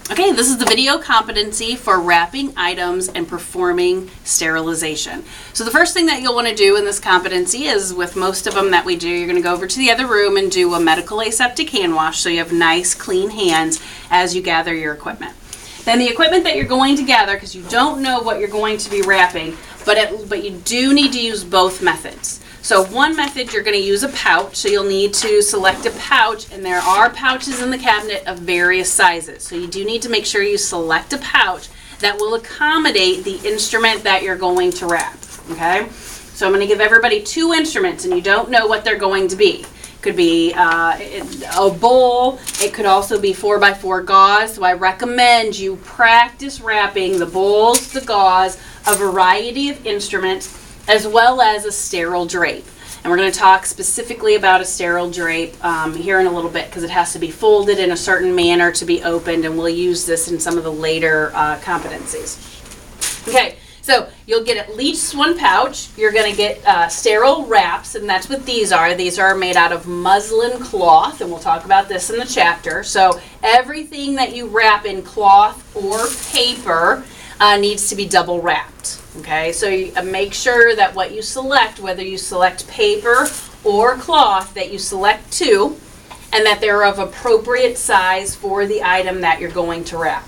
Okay, this is the video competency for wrapping items and performing sterilization. So the first thing that you'll want to do in this competency is, with most of them that we do, you're going to go over to the other room and do a medical aseptic hand wash so you have nice clean hands as you gather your equipment. Then the equipment that you're going to gather, because you don't know what you're going to be wrapping, but you do need to use both methods. So one method, you're going to use a pouch, so you'll need to select a pouch, and there are pouches in the cabinet of various sizes. So you do need to make sure you select a pouch that will accommodate the instrument that you're going to wrap, okay? So I'm going to give everybody 2 instruments, and you don't know what they're going to be. It could be a bowl, it could also be 4x4 gauze, so I recommend you practice wrapping the bowls, the gauze, a variety of instruments, as well as a sterile drape. And we're going to talk specifically about a sterile drape here in a little bit, because it has to be folded in a certain manner to be opened, and we'll use this in some of the later competencies. Okay, so you'll get at least 1 pouch. You're going to get sterile wraps, and that's what these are. These are made out of muslin cloth, and we'll talk about this in the chapter. So everything that you wrap in cloth or paper needs to be double wrapped. Okay, so you make sure that what you select, whether you select paper or cloth, that you select 2, and that they're of appropriate size for the item that you're going to wrap.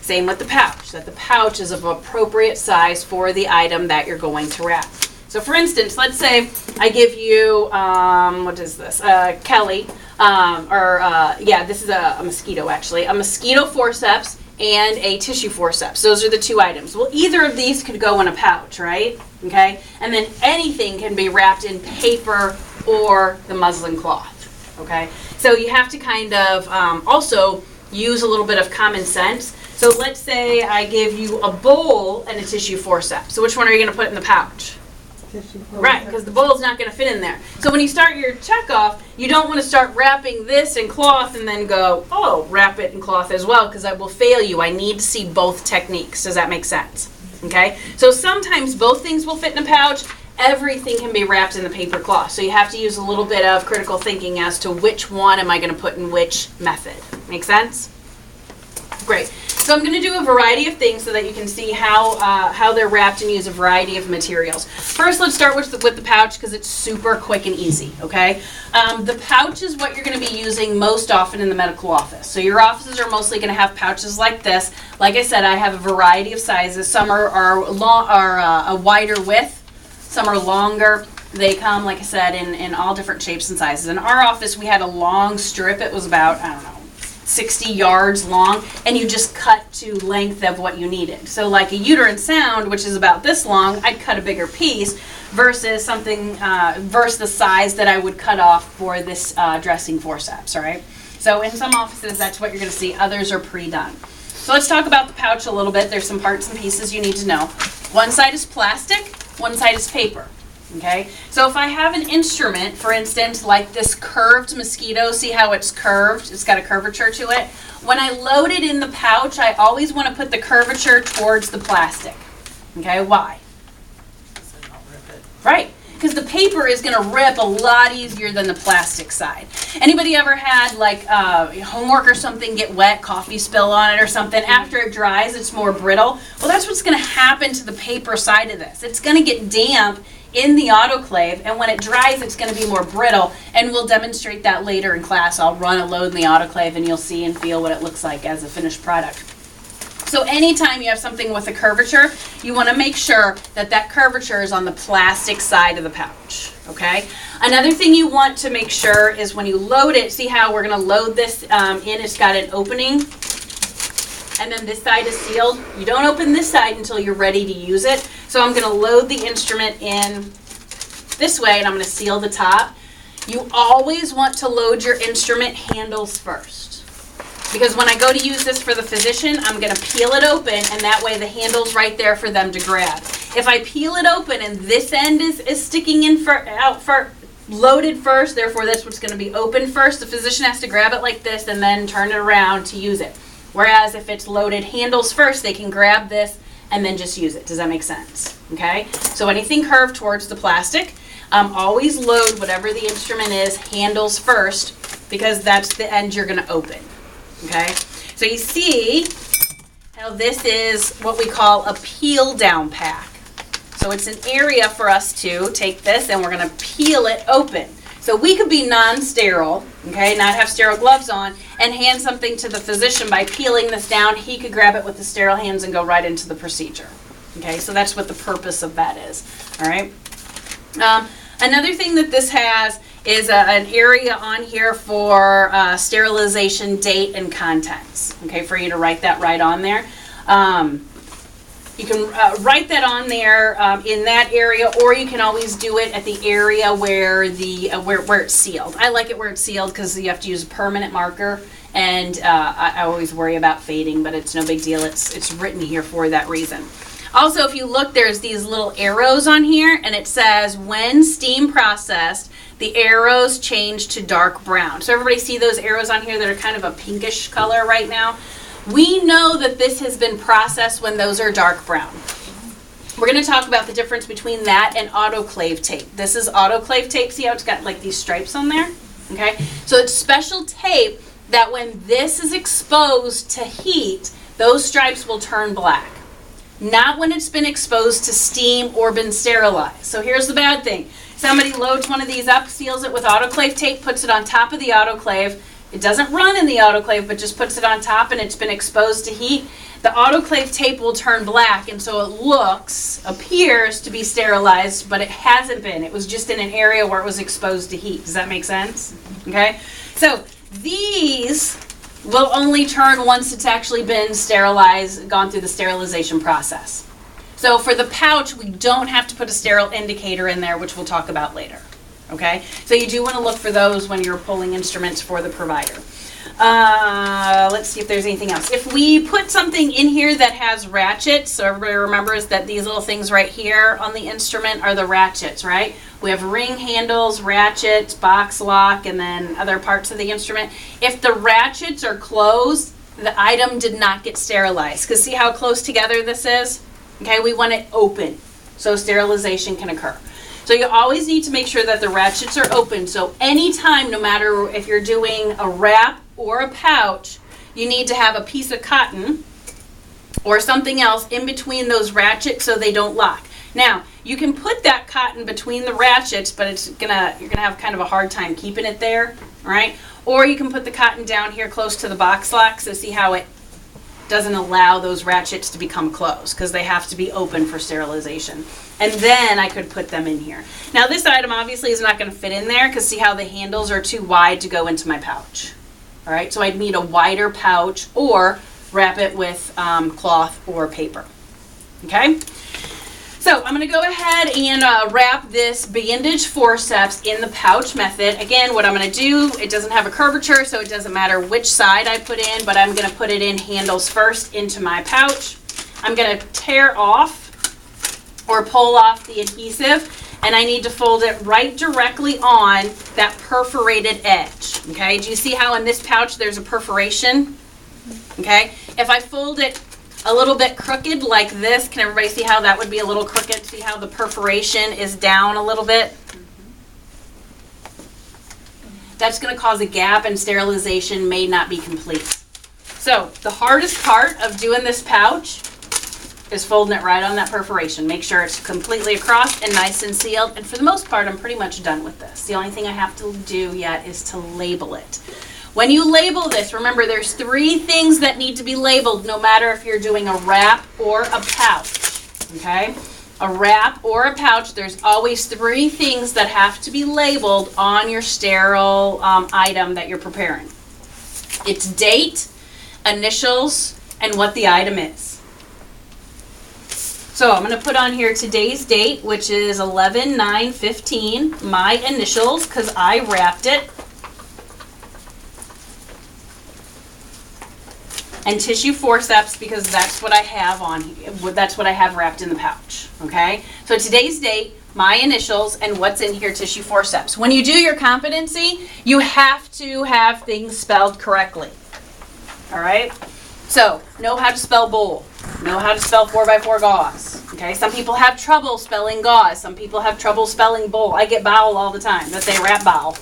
Same with the pouch, that the pouch is of appropriate size for the item that you're going to wrap. So for instance, let's say I give you, what is this, Kelly, this is a mosquito actually, a mosquito forceps and a tissue forceps. Those are the 2 items. Well, either of these could go in a pouch, right? Okay, and then anything can be wrapped in paper or the muslin cloth. Okay, so you have to kind of also use a little bit of common sense. So let's say I give you a bowl and a tissue forceps. So which one are you going to put in the pouch? Right, because the bowl is not going to fit in there. So when you start your checkoff, you don't want to start wrapping this in cloth and then go, oh, wrap it in cloth as well, because I will fail you. I need to see both techniques. Does that make sense? Okay, so sometimes both things will fit in a pouch. Everything can be wrapped in the paper cloth. So you have to use a little bit of critical thinking as to which one am I going to put in which method. Make sense? Great. So I'm going to do a variety of things so that you can see how they're wrapped and use a variety of materials. First, let's start with the pouch, because it's super quick and easy, okay? The pouch is what you're going to be using most often in the medical office. So your offices are mostly going to have pouches like this. Like I said, I have a variety of sizes. Some are a wider width. Some are longer. They come, like I said, in all different shapes and sizes. In our office, we had a long strip. It was about, I don't know, 60 yards long, and you just cut to length of what you needed. So like a uterine sound, which is about this long, I'd cut a bigger piece versus something, versus the size that I would cut off for this dressing forceps, all right? So in some offices, that's what you're going to see. Others are pre-done. So let's talk about the pouch a little bit. There's some parts and pieces you need to know. One side is plastic, one side is paper. Okay, so if I have an instrument, for instance, like this curved mosquito, see how it's curved? It's got a curvature to it. When I load it in the pouch, I always want to put the curvature towards the plastic. Okay, why? Right, because the paper is going to rip a lot easier than the plastic side. Anybody ever had like homework or something get wet, coffee spill on it or something? After it dries, it's more brittle. Well, that's what's going to happen to the paper side of this. It's going to get damp in the autoclave, and when it dries, it's going to be more brittle, and we'll demonstrate that later in class. I'll run a load in the autoclave, and you'll see and feel what it looks like as a finished product. So anytime you have something with a curvature, you want to make sure that that curvature is on the plastic side of the pouch, okay? Another thing you want to make sure is when you load it, see how we're going to load this in, it's got an opening, and then this side is sealed. You don't open this side until you're ready to use it. So I'm going to load the instrument in this way, and I'm going to seal the top. You always want to load your instrument handles first, because when I go to use this for the physician, I'm going to peel it open, and that way the handle's right there for them to grab. If I peel it open and this end is sticking in loaded first, therefore that's what's going to be open first, the physician has to grab it like this and then turn it around to use it. Whereas if it's loaded handles first, they can grab this and then just use it. Does that make sense? Okay, so anything curved towards the plastic, always load whatever the instrument is handles first, because that's the end you're going to open. Okay, So you see how this is what we call a peel down pack. So it's an area for us to take this and we're going to peel it open. So we could be non-sterile, okay, not have sterile gloves on, and hand something to the physician by peeling this down. He could grab it with the sterile hands and go right into the procedure. Okay, so that's what the purpose of that is. All right. Another thing that this has is an area on here for sterilization date and contents. Okay, for you to write that right on there. You can write that on there in that area, or you can always do it at the area where where it's sealed. I like it where it's sealed because you have to use a permanent marker, and I always worry about fading, but it's no big deal. It's written here for that reason. Also, if you look, there's these little arrows on here, and it says when steam processed, the arrows change to dark brown. So everybody see those arrows on here that are kind of a pinkish color right now? We know that this has been processed when those are dark brown. We're going to talk about the difference between that and autoclave tape. This is autoclave tape. See how it's got like these stripes on there? Okay, so it's special tape that when this is exposed to heat, those stripes will turn black. Not when it's been exposed to steam or been sterilized. So here's the bad thing. Somebody loads one of these up, seals it with autoclave tape, puts it on top of the autoclave. It doesn't run in the autoclave, but just puts it on top and it's been exposed to heat. The autoclave tape will turn black, and so it appears to be sterilized, but it hasn't been. It was just in an area where it was exposed to heat. Does that make sense? Okay? So these will only turn once it's actually been sterilized, gone through the sterilization process. So for the pouch, we don't have to put a sterile indicator in there, which we'll talk about later. Okay, so you do want to look for those when you're pulling instruments for the provider. Let's see if there's anything else. If we put something in here that has ratchets, so everybody remembers that these little things right here on the instrument are the ratchets, right? We have ring handles, ratchets, box lock, and then other parts of the instrument. If the ratchets are closed, the item did not get sterilized. Because see how close together this is? Okay, we want it open so sterilization can occur. So you always need to make sure that the ratchets are open. So anytime, no matter if you're doing a wrap or a pouch, you need to have a piece of cotton or something else in between those ratchets so they don't lock. Now, you can put that cotton between the ratchets, but you're gonna have kind of a hard time keeping it there, right? Or you can put the cotton down here close to the box lock, so see how it doesn't allow those ratchets to become closed because they have to be open for sterilization. And then I could put them in here. Now this item obviously is not going to fit in there because see how the handles are too wide to go into my pouch. All right, so I'd need a wider pouch or wrap it with cloth or paper. Okay, so I'm going to go ahead and wrap this bandage forceps in the pouch method. Again, what I'm going to do, it doesn't have a curvature, so it doesn't matter which side I put in, but I'm going to put it in handles first into my pouch. I'm going to tear off or pull off the adhesive, and I need to fold it right directly on that perforated edge. Okay, do you see how in this pouch there's a perforation? Okay, if I fold it a little bit crooked like this, can everybody see how that would be a little crooked? See how the perforation is down a little bit? That's going to cause a gap and sterilization may not be complete. So the hardest part of doing this pouch is folding it right on that perforation. Make sure it's completely across and nice and sealed. And for the most part, I'm pretty much done with this. The only thing I have to do yet is to label it. When you label this, remember there's 3 things that need to be labeled no matter if you're doing a wrap or a pouch. Okay? A wrap or a pouch, there's always 3 things that have to be labeled on your sterile item that you're preparing. It's date, initials, and what the item is. So I'm going to put on here today's date, which is 11/9/15, my initials, because I wrapped it, and tissue forceps, because that's what I have that's what I have wrapped in the pouch. Okay, so today's date, my initials, and what's in here, tissue forceps. When you do your competency, you have to have things spelled correctly. All right, so know how to spell bowl. Know how to spell 4x4 gauze. Okay, some people have trouble spelling gauze. Some people have trouble spelling bowl. I get bowel all the time. That they wrap bowel.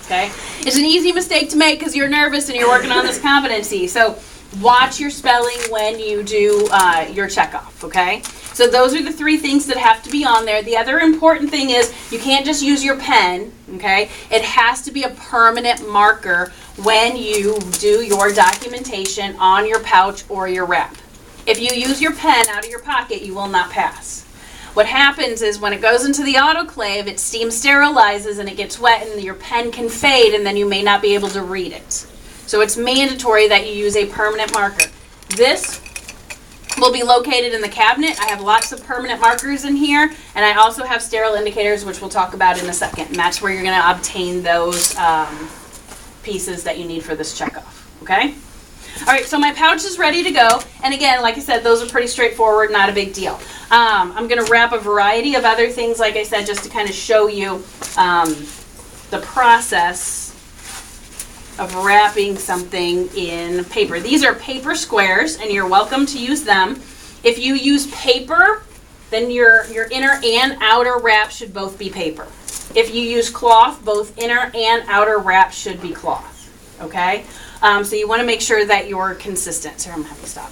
okay? It's an easy mistake to make because you're nervous and you're working on this competency. So watch your spelling when you do your checkoff, okay? So those are the 3 things that have to be on there. The other important thing is you can't just use your pen, okay? It has to be a permanent marker when you do your documentation on your pouch or your wrap. If you use your pen out of your pocket, you will not pass. What happens is when it goes into the autoclave, it steam sterilizes and it gets wet and your pen can fade and then you may not be able to read it. So it's mandatory that you use a permanent marker. This will be located in the cabinet. I have lots of permanent markers in here, and I also have sterile indicators, which we'll talk about in a second. And that's where you're going to obtain those pieces that you need for this checkoff, okay? All right, so my pouch is ready to go. And again, like I said, those are pretty straightforward, not a big deal. I'm going to wrap a variety of other things, like I said, just to kind of show you the process of wrapping something in paper. These are paper squares, and you're welcome to use them. If you use paper, then your inner and outer wrap should both be paper. If you use cloth, both inner and outer wrap should be cloth, okay? So you want to make sure that you're consistent. So I'm going to have to stop.